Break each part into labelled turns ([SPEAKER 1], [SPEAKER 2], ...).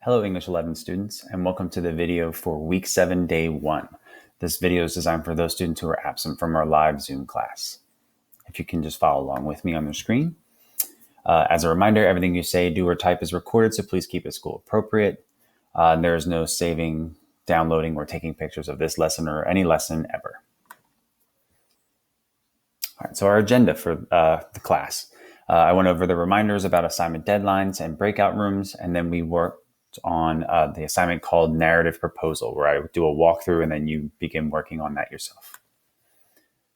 [SPEAKER 1] Hello, English 11 students, and welcome to the video for Week 7, Day 1. This video is designed for those students who are absent from our live Zoom class. If you can just follow along with me on the screen. As a reminder, everything you say, do, or type is recorded, so please keep it school appropriate. There is no saving, downloading, or taking pictures of this lesson or any lesson ever. All right, so our agenda for the class. I went over the reminders about assignment deadlines and breakout rooms, and then we worked on the assignment called Narrative Proposal, where I do a walkthrough and then you begin working on that yourself.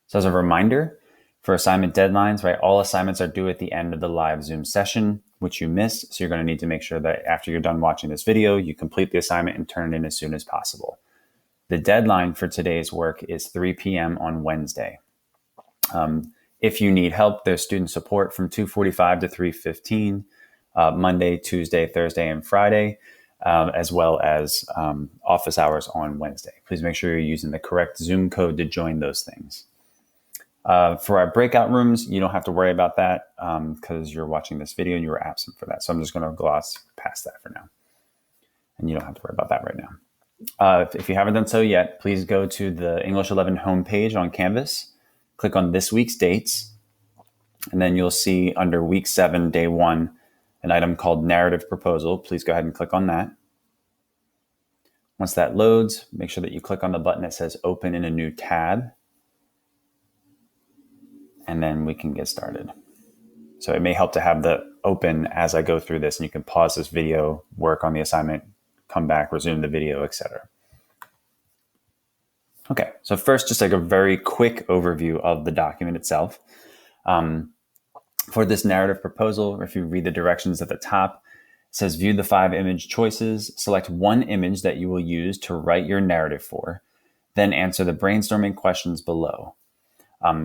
[SPEAKER 1] So as a reminder, for assignment deadlines, right, all assignments are due at the end of the live Zoom session, which you missed. So you're going to need to make sure that after you're done watching this video, you complete the assignment and turn it in as soon as possible. The deadline for today's work is 3 p.m. on Wednesday. If you need help, there's student support from 2:45 to 3:15, Monday, Tuesday, Thursday, and Friday, as well as office hours on Wednesday. Please make sure you're using the correct Zoom code to join those things. For our breakout rooms, you don't have to worry about that because you're watching this video and you were absent for that. So I'm just going to gloss past that for now. And you don't have to worry about that right now. If you haven't done so yet, please go to the English 11 homepage on Canvas. Click on this week's dates, and then you'll see under Week 7, Day 1, an item called Narrative Proposal. Please go ahead and click on that. Once that loads, make sure that you click on the button that says Open in a new tab, and then we can get started. So it may help to have the open as I go through this, and you can pause this video, work on the assignment, come back, resume the video, etc. Okay, so first, just like a very quick overview of the document itself. For this narrative proposal, if you read the directions at the top, it says view the 5 image choices, select one image that you will use to write your narrative for, then answer the brainstorming questions below.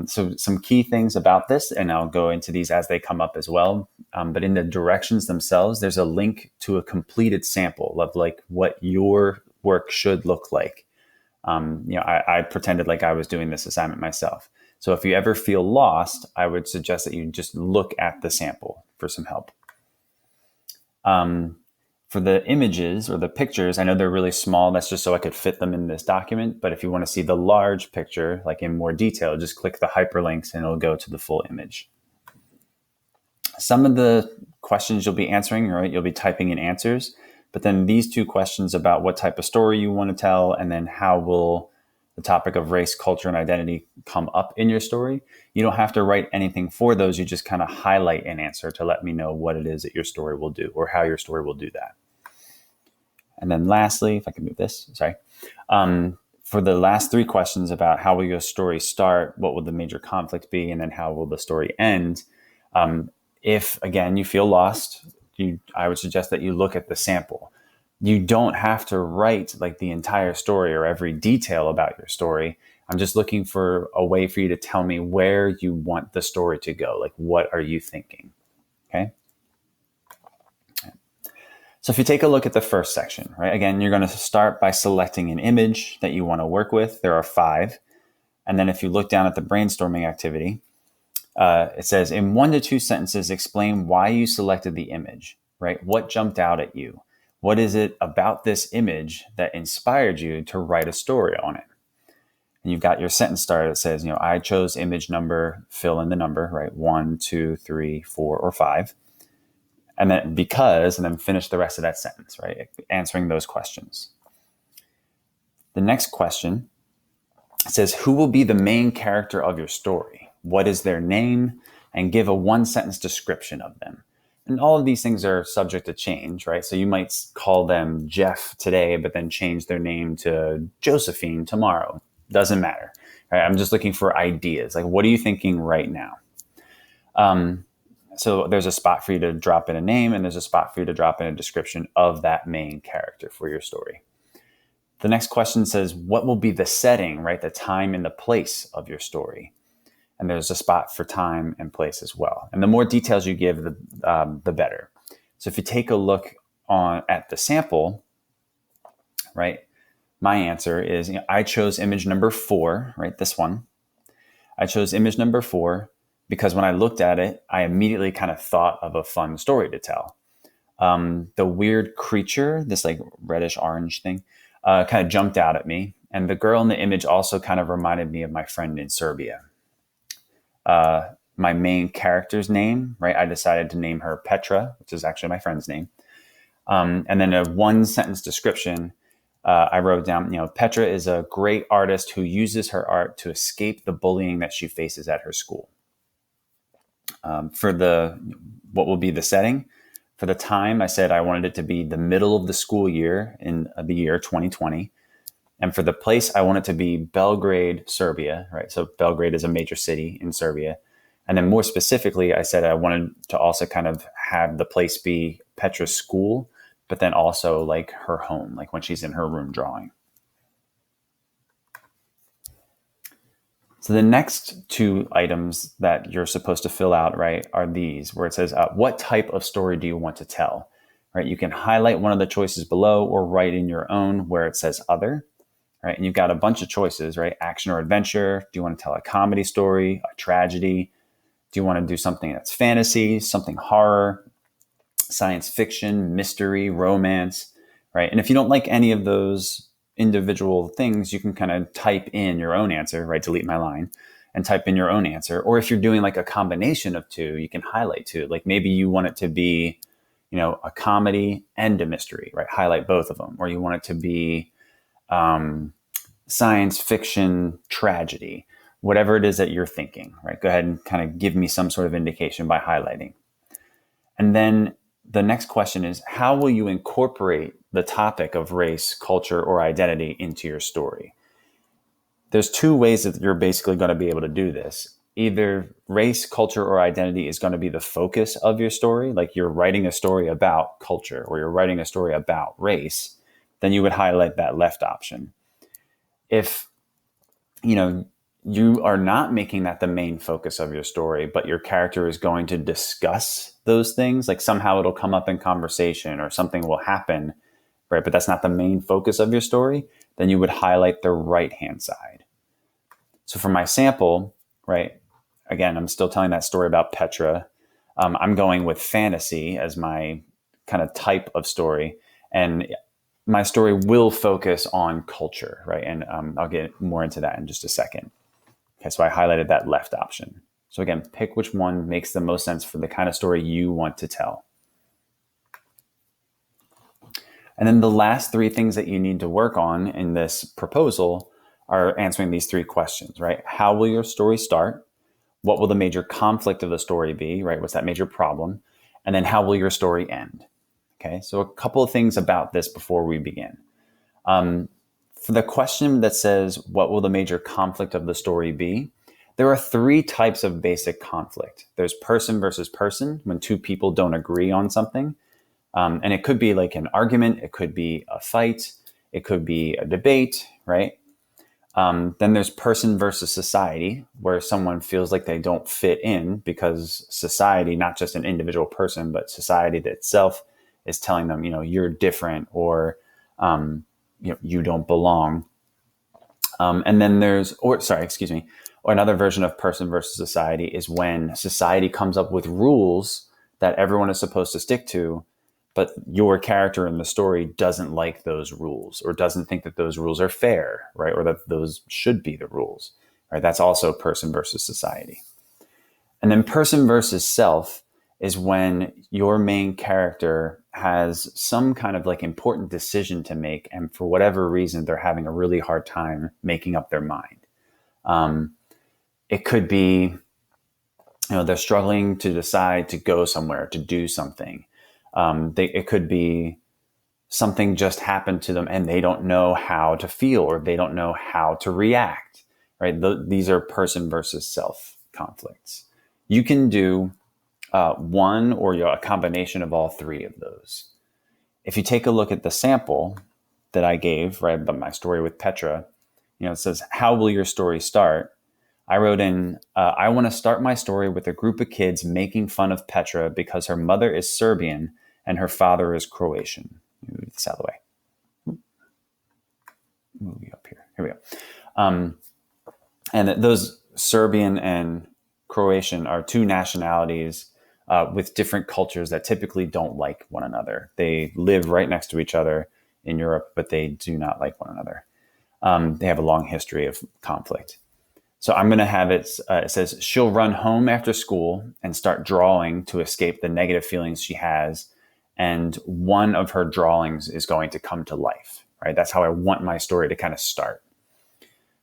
[SPEAKER 1] So some key things about this, and I'll go into these as they come up as well. But in the directions themselves, there's a link to a completed sample of like what your work should look like. I pretended like I was doing this assignment myself. So if you ever feel lost, I would suggest that you just look at the sample for some help. For the images or the pictures, I know they're really small. That's just so I could fit them in this document. But if you want to see the large picture, like in more detail, just click the hyperlinks and it'll go to the full image. Some of the questions you'll be answering, right? You'll be typing in answers. But then these 2 questions about what type of story you want to tell, and then how will the topic of race, culture, and identity come up in your story. You don't have to write anything for those. You just kind of highlight an answer to let me know what it is that your story will do or how your story will do that. And then lastly, if I can move this, sorry. For the last 3 questions about how will your story start, what will the major conflict be, and then how will the story end, if, again, you feel lost, I would suggest that you look at the sample. You don't have to write like the entire story or every detail about your story. I'm just looking for a way for you to tell me where you want the story to go. Like, what are you thinking? Okay. So if you take a look at the first section, right, again, you're going to start by selecting an image that you want to work with. There are 5. And then if you look down at the brainstorming activity, it says in 1 to 2 sentences, explain why you selected the image, right? What jumped out at you? What is it about this image that inspired you to write a story on it? And you've got your sentence starter that says, I chose image number, fill in the number, right? 1, 2, 3, 4, or 5. And then because, and then finish the rest of that sentence, right? Answering those questions. The next question says, who will be the main character of your story? What is their name? And give a 1-sentence description of them. And all of these things are subject to change, right? So you might call them Jeff today, but then change their name to Josephine tomorrow. Doesn't matter, right? I'm just looking for ideas. Like, what are you thinking right now? So there's a spot for you to drop in a name, and there's a spot for you to drop in a description of that main character for your story. The next question says, what will be the setting, right? The time and the place of your story. And there's a spot for time and place as well. And the more details you give, the better. So if you take a look at the sample, right, my answer is, I chose image number 4, right, this one. I chose image number 4 because when I looked at it, I immediately kind of thought of a fun story to tell. The weird creature, this like reddish orange thing, kind of jumped out at me. And the girl in the image also kind of reminded me of my friend in Serbia. My main character's name, right? I decided to name her Petra, which is actually my friend's name. And then a one sentence description, I wrote down, Petra is a great artist who uses her art to escape the bullying that she faces at her school. For what will be the setting, for the time, I said I wanted it to be the middle of the school year in the year 2020. And for the place, I want it to be Belgrade, Serbia, right? So Belgrade is a major city in Serbia. And then more specifically, I said I wanted to also kind of have the place be Petra's school, but then also like her home, like when she's in her room drawing. So the next two items that you're supposed to fill out, right, are these, where it says, what type of story do you want to tell, right? You can highlight one of the choices below or write in your own where it says other, right? And you've got a bunch of choices, right? Action or adventure. Do you want to tell a comedy story, a tragedy? Do you want to do something that's fantasy, something horror, science fiction, mystery, romance, right? And if you don't like any of those individual things, you can kind of type in your own answer, right? Delete my line and type in your own answer. Or if you're doing like a combination of two, you can highlight two. Like maybe you want it to be, a comedy and a mystery, right? Highlight both of them. Or you want it to be science fiction, tragedy, whatever it is that you're thinking, right? Go ahead and kind of give me some sort of indication by highlighting. And then the next question is, how will you incorporate the topic of race, culture, or identity into your story? There's two ways that you're basically going to be able to do this. Either race, culture, or identity is going to be the focus of your story, like you're writing a story about culture or you're writing a story about race, then you would highlight that left option. If, you are not making that the main focus of your story, but your character is going to discuss those things, like somehow it'll come up in conversation or something will happen, right? But that's not the main focus of your story, then you would highlight the right-hand side. So for my sample, right, again, I'm still telling that story about Petra. I'm going with fantasy as my kind of type of story. And my story will focus on culture, right? And I'll get more into that in just a second. Okay, so I highlighted that left option. So again, pick which one makes the most sense for the kind of story you want to tell. And then the last three things that you need to work on in this proposal are answering these three questions, right? How will your story start? What will the major conflict of the story be, right? What's that major problem? And then how will your story end? Okay, so a couple of things about this before we begin. For the question that says, what will the major conflict of the story be? There are three types of basic conflict. There's person versus person, when two people don't agree on something. And it could be like an argument. It could be a fight. It could be a debate, right? Then there's person versus society, where someone feels like they don't fit in because society, not just an individual person, but society itself is telling them, you're different or, you don't belong. And then or another version of person versus society is when society comes up with rules that everyone is supposed to stick to, but your character in the story doesn't like those rules or doesn't think that those rules are fair, right? Or that those should be the rules, right? That's also person versus society. And then person versus self is when your main character has some kind of like important decision to make. And for whatever reason, they're having a really hard time making up their mind. It could be, they're struggling to decide to go somewhere, to do something. It could be something just happened to them and they don't know how to feel or they don't know how to react, right? These are person versus self conflicts. You can do one or a combination of all three of those. If you take a look at the sample that I gave, right, about my story with Petra, it says, how will your story start? I wrote in, I want to start my story with a group of kids making fun of Petra because her mother is Serbian and her father is Croatian. Move this out of the way. Move you up here. Here we go. And those Serbian and Croatian are two nationalities with different cultures that typically don't like one another. They live right next to each other in Europe, but they do not like one another. They have a long history of conflict. So I'm going to have it, it says, she'll run home after school and start drawing to escape the negative feelings she has. And one of her drawings is going to come to life, right? That's how I want my story to kind of start.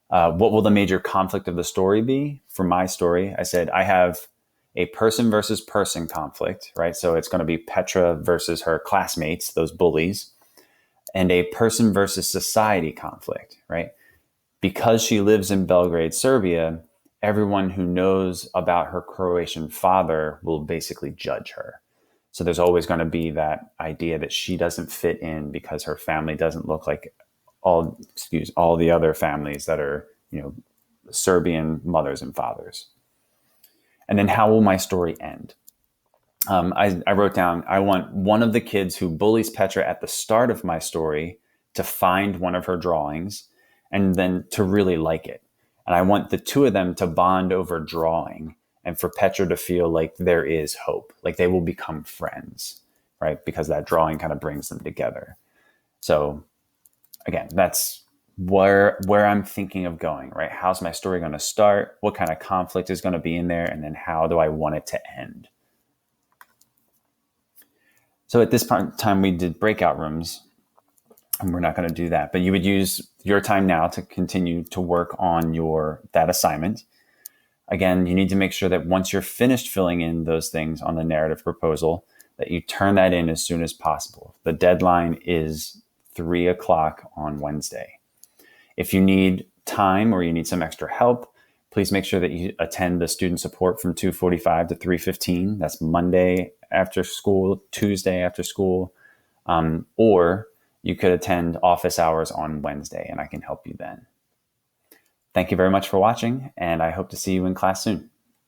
[SPEAKER 1] What will the major conflict of the story be? For my story, I said, I have a person versus person conflict, right? So it's going to be Petra versus her classmates, those bullies, and a person versus society conflict, right? Because she lives in Belgrade, Serbia, everyone who knows about her Croatian father will basically judge her. So there's always going to be that idea that she doesn't fit in because her family doesn't look like all the other families that are, Serbian mothers and fathers. And then how will my story end? I wrote down, I want one of the kids who bullies Petra at the start of my story to find one of her drawings and then to really like it. And I want the two of them to bond over drawing and for Petra to feel like there is hope, like they will become friends, right? Because that drawing kind of brings them together. So again, that's where I'm thinking of going, right? How's my story going to start? What kind of conflict is going to be in there? And then how do I want it to end? So at this time, we did breakout rooms, and we're not going to do that. But you would use your time now to continue to work on that assignment. Again, you need to make sure that once you're finished filling in those things on the narrative proposal, that you turn that in as soon as possible. The deadline is 3:00 on Wednesday. If you need time or you need some extra help, please make sure that you attend the student support from 2:45 to 3:15. That's Monday after school, Tuesday after school, or you could attend office hours on Wednesday, and I can help you then. Thank you very much for watching, and I hope to see you in class soon.